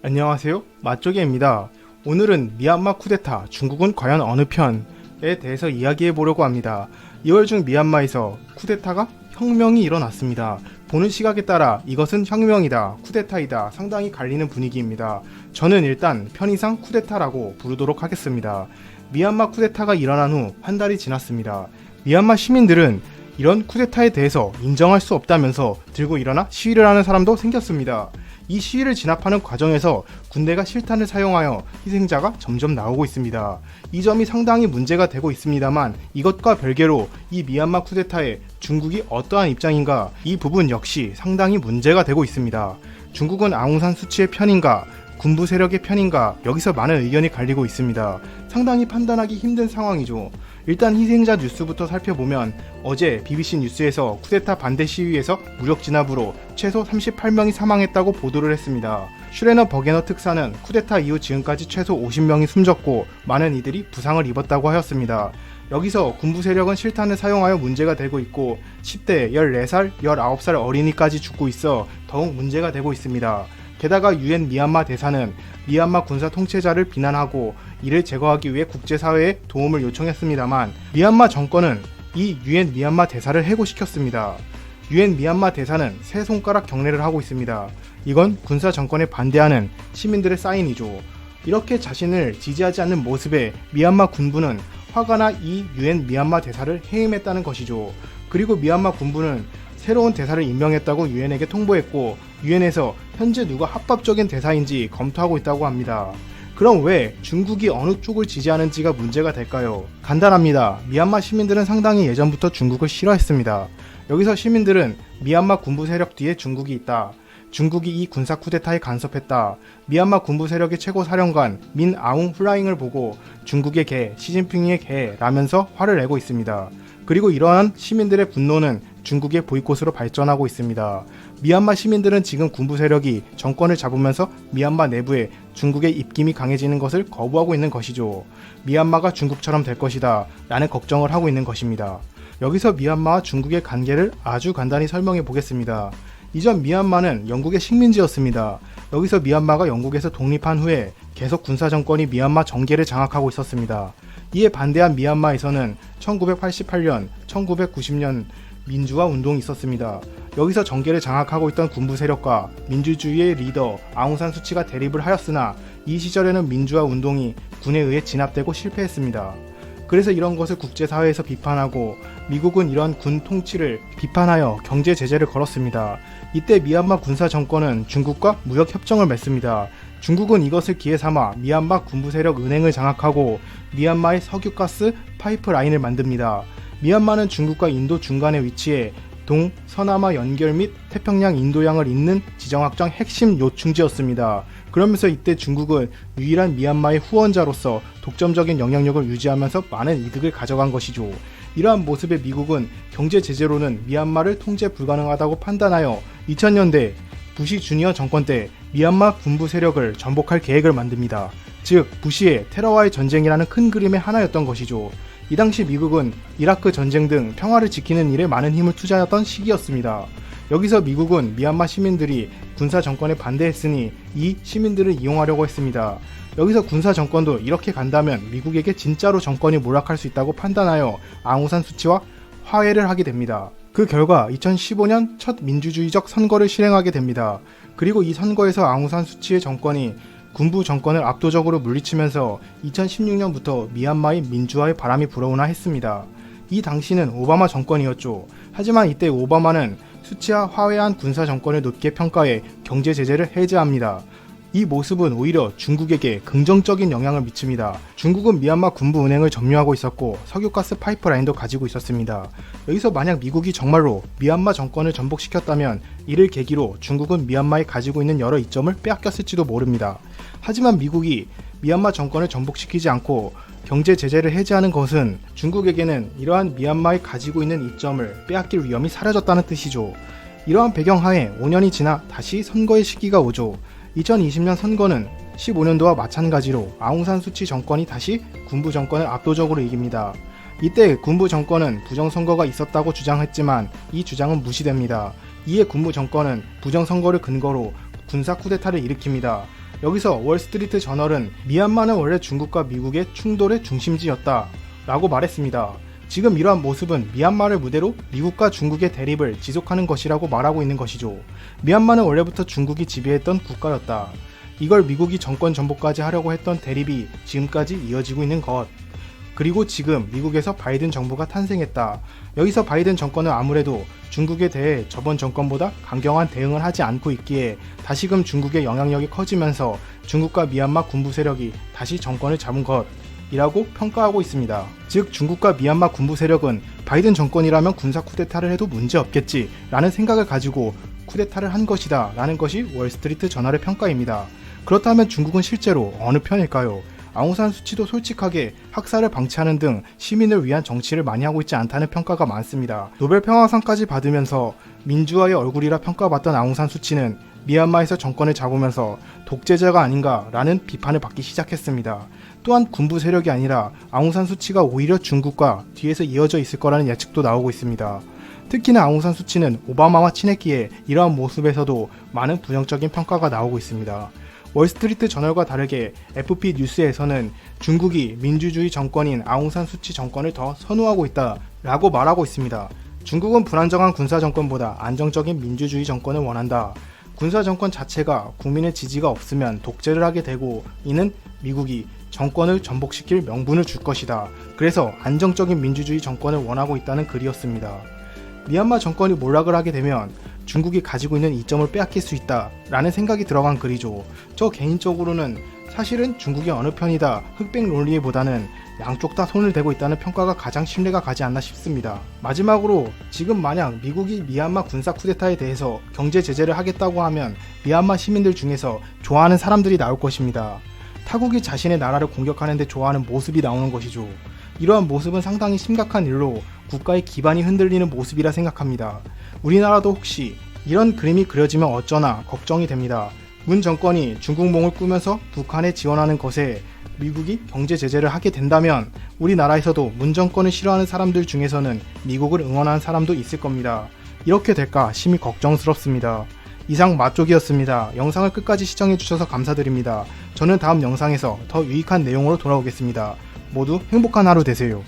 안녕하세요, 맛조개입니다. 오늘은 미얀마 쿠데타 중국은 과연 어느 편에 대해서 이야기해 보려고 합니다. 2월 중 미얀마에서 쿠데타가 혁명이 일어났습니다. 보는 시각에 따라 이것은 혁명이다, 쿠데타이다 상당히 갈리는 분위기입니다. 저는 일단 편의상 쿠데타라고 부르도록 하겠습니다. 미얀마 쿠데타가 일어난 후 한 달이 지났습니다. 미얀마 시민들은 이런 쿠데타에 대해서 인정할 수 없다면서 들고 일어나 시위를 하는 사람도 생겼습니다. 이 시위를 진압하는 과정에서 군대가 실탄을 사용하여 희생자가 점점 나오고 있습니다. 이 점이 상당히 문제가 되고 있습니다만 이것과 별개로 이 미얀마 쿠데타에 중국이 어떠한 입장인가, 이 부분 역시 상당히 문제가 되고 있습니다. 중국은 아웅산 수치의 편인가, 군부 세력의 편인가, 여기서 많은 의견이 갈리고 있습니다. 상당히 판단하기 힘든 상황이죠. 일단 희생자 뉴스부터 살펴보면 어제 BBC 뉴스에서 쿠데타 반대 시위에서 무력 진압으로 최소 38명이 사망했다고 보도를 했습니다. 슈레너 버게너 특사는 쿠데타 이후 지금까지 최소 50명이 숨졌고 많은 이들이 부상을 입었다고 하였습니다. 여기서 군부 세력은 실탄을 사용하여 문제가 되고 있고 10대, 14살, 19살 어린이까지 죽고 있어 더욱 문제가 되고 있습니다. 게다가 유엔 미얀마 대사는 미얀마 군사 통치자를 비난하고 이를 제거하기 위해 국제사회에 도움을 요청했습니다만 미얀마 정권은 이 유엔 미얀마 대사를 해고시켰습니다. 유엔 미얀마 대사는 세 손가락 경례를 하고 있습니다. 이건 군사 정권에 반대하는 시민들의 사인이죠. 이렇게 자신을 지지하지 않는 모습에 미얀마 군부는 화가 나 이 유엔 미얀마 대사를 해임했다는 것이죠. 그리고 미얀마 군부는 새로운 대사를 임명했다고 유엔에게 통보했고 유엔에서 현재 누가 합법적인 대사인지 검토하고 있다고 합니다. 그럼 왜 중국이 어느 쪽을 지지하는지가 문제가 될까요? 간단합니다. 미얀마 시민들은 상당히 예전부터 중국을 싫어했습니다. 여기서 시민들은 미얀마 군부 세력 뒤에 중국이 있다, 중국이 이 군사 쿠데타에 간섭했다, 미얀마 군부 세력의 최고 사령관 민 아웅 플라잉을 보고 중국의 개, 시진핑의 개라면서 화를 내고 있습니다. 그리고 이러한 시민들의 분노는 중국의 보이콧으로 발전하고 있습니다. 미얀마 시민들은 지금 군부 세력이 정권을 잡으면서 미얀마 내부에 중국의 입김이 강해지는 것을 거부하고 있는 것이죠. 미얀마가 중국처럼 될 것이다 라는 걱정을 하고 있는 것입니다. 여기서 미얀마와 중국의 관계를 아주 간단히 설명해 보겠습니다. 이전 미얀마는 영국의 식민지였습니다. 여기서 미얀마가 영국에서 독립한 후에 계속 군사 정권이 미얀마 정계를 장악하고 있었습니다. 이에 반대한 미얀마에서는 1988년, 1990년 민주화 운동이 있었습니다. 여기서 정계를 장악하고 있던 군부 세력과 민주주의의 리더 아웅산 수치가 대립을 하였으나 이 시절에는 민주화 운동이 군에 의해 진압되고 실패했습니다. 그래서 이런 것을 국제사회에서 비판하고 미국은 이러한 군 통치를 비판하여 경제 제재를 걸었습니다. 이때 미얀마 군사 정권은 중국과 무역 협정을 맺습니다. 중국은 이것을 기회 삼아 미얀마 군부 세력 은행을 장악하고 미얀마의 석유가스 파이프라인을 만듭니다. 미얀마는 중국과 인도 중간에 위치해 동, 서남아 연결 및 태평양 인도양을 잇는 지정학적 핵심 요충지였습니다. 그러면서 이때 중국은 유일한 미얀마의 후원자로서 독점적인 영향력을 유지하면서 많은 이득을 가져간 것이죠. 이러한 모습에 미국은 경제 제재로는 미얀마를 통제 불가능하다고 판단하여 2000년대 부시 주니어 정권 때 미얀마 군부 세력을 전복할 계획을 만듭니다. 즉 부시의 테러와의 전쟁이라는 큰 그림의 하나였던 것이죠. 이 당시 미국은 이라크 전쟁 등 평화를 지키는 일에 많은 힘을 투자했던 시기였습니다. 여기서 미국은 미얀마 시민들이 군사 정권에 반대했으니 이 시민들을 이용하려고 했습니다. 여기서 군사 정권도 이렇게 간다면 미국에게 진짜로 정권이 몰락할 수 있다고 판단하여 아웅산 수치와 화해를 하게 됩니다. 그 결과 2015년 첫 민주주의적 선거를 실행하게 됩니다. 그리고 이 선거에서 아웅산 수치의 정권이 군부 정권을 압도적으로 물리치면서 2016년부터 미얀마의 민주화의 바람이 불어오나 했습니다. 이 당시는 오바마 정권이었죠. 하지만 이때 오바마는 수치와 화해한 군사 정권을 높게 평가해 경제 제재를 해제합니다. 이 모습은 오히려 중국에게 긍정적인 영향을 미칩니다. 중국은 미얀마 군부 은행을 점유하고 있었고 석유가스 파이프라인도 가지고 있었습니다. 여기서 만약 미국이 정말로 미얀마 정권을 전복시켰다면 이를 계기로 중국은 미얀마에 가지고 있는 여러 이점을 빼앗겼을지도 모릅니다. 하지만 미국이 미얀마 정권을 전복시키지 않고 경제 제재를 해제하는 것은 중국에게는 이러한 미얀마에 가지고 있는 이점을 빼앗길 위험이 사라졌다는 뜻이죠. 이러한 배경하에 5년이 지나 다시 선거의 시기가 오죠. 2020년 선거는 15년도와 마찬가지로 아웅산 수치 정권이 다시 군부 정권을 압도적으로 이깁니다. 이때 군부 정권은 부정선거가 있었다고 주장했지만 이 주장은 무시됩니다. 이에 군부 정권은 부정선거를 근거로 군사 쿠데타를 일으킵니다. 여기서 월스트리트 저널은 미얀마는 원래 중국과 미국의 충돌의 중심지였다 라고 말했습니다. 지금 이러한 모습은 미얀마를 무대로 미국과 중국의 대립을 지속하는 것이라고 말하고 있는 것이죠. 미얀마는 원래부터 중국이 지배했던 국가였다. 이걸 미국이 정권 전복까지 하려고 했던 대립이 지금까지 이어지고 있는 것. 그리고 지금 미국에서 바이든 정부가 탄생했다. 여기서 바이든 정권은 아무래도 중국에 대해 저번 정권보다 강경한 대응을 하지 않고 있기에 다시금 중국의 영향력이 커지면서 중국과 미얀마 군부 세력이 다시 정권을 잡은 것이라고 평가하고 있습니다. 즉 중국과 미얀마 군부 세력은 바이든 정권이라면 군사 쿠데타를 해도 문제없겠지 라는 생각을 가지고 쿠데타를 한 것이다 라는 것이 월스트리트 저널의 평가입니다. 그렇다면 중국은 실제로 어느 편일까요? 아웅산 수치도 솔직하게 학살을 방치하는 등 시민을 위한 정치를 많이 하고 있지 않다는 평가가 많습니다. 노벨 평화상까지 받으면서 민주화의 얼굴이라 평가받던 아웅산 수치는 미얀마에서 정권을 잡으면서 독재자가 아닌가라는 비판을 받기 시작했습니다. 또한 군부 세력이 아니라 아웅산 수치가 오히려 중국과 뒤에서 이어져 있을 거라는 예측도 나오고 있습니다. 특히나 아웅산 수치는 오바마와 친했기에 이러한 모습에서도 많은 부정적인 평가가 나오고 있습니다. 월스트리트 저널과 다르게 FP 뉴스에서는 중국이 민주주의 정권인 아웅산 수치 정권을 더 선호하고 있다라고 말하고 있습니다. 중국은 불안정한 군사 정권보다 안정적인 민주주의 정권을 원한다. 군사 정권 자체가 국민의 지지가 없으면 독재를 하게 되고 이는 미국이 정권을 전복시킬 명분을 줄 것이다. 그래서 안정적인 민주주의 정권을 원하고 있다는 글이었습니다. 미얀마 정권이 몰락을 하게 되면 중국이 가지고 있는 이점을 빼앗길 수 있다 라는 생각이 들어간 글이죠. 저 개인적으로는 사실은 중국이 어느 편이다 흑백 논리보다는 양쪽 다 손을 대고 있다는 평가가 가장 신뢰가 가지 않나 싶습니다. 마지막으로 지금 만약 미국이 미얀마 군사 쿠데타에 대해서 경제 제재를 하겠다고 하면 미얀마 시민들 중에서 좋아하는 사람들이 나올 것입니다. 타국이 자신의 나라를 공격하는데 좋아하는 모습이 나오는 것이죠. 이러한 모습은 상당히 심각한 일로 국가의 기반이 흔들리는 모습이라 생각합니다. 우리나라도 혹시 이런 그림이 그려지면 어쩌나 걱정이 됩니다. 문 정권이 중국몽을 꾸면서 북한에 지원하는 것에 미국이 경제 제재를 하게 된다면 우리나라에서도 문 정권을 싫어하는 사람들 중에서는 미국을 응원하는 사람도 있을 겁니다. 이렇게 될까 심히 걱정스럽습니다. 이상 맛족이었습니다. 영상을 끝까지 시청해주셔서 감사드립니다. 저는 다음 영상에서 더 유익한 내용으로 돌아오겠습니다. 모두 행복한 하루 되세요.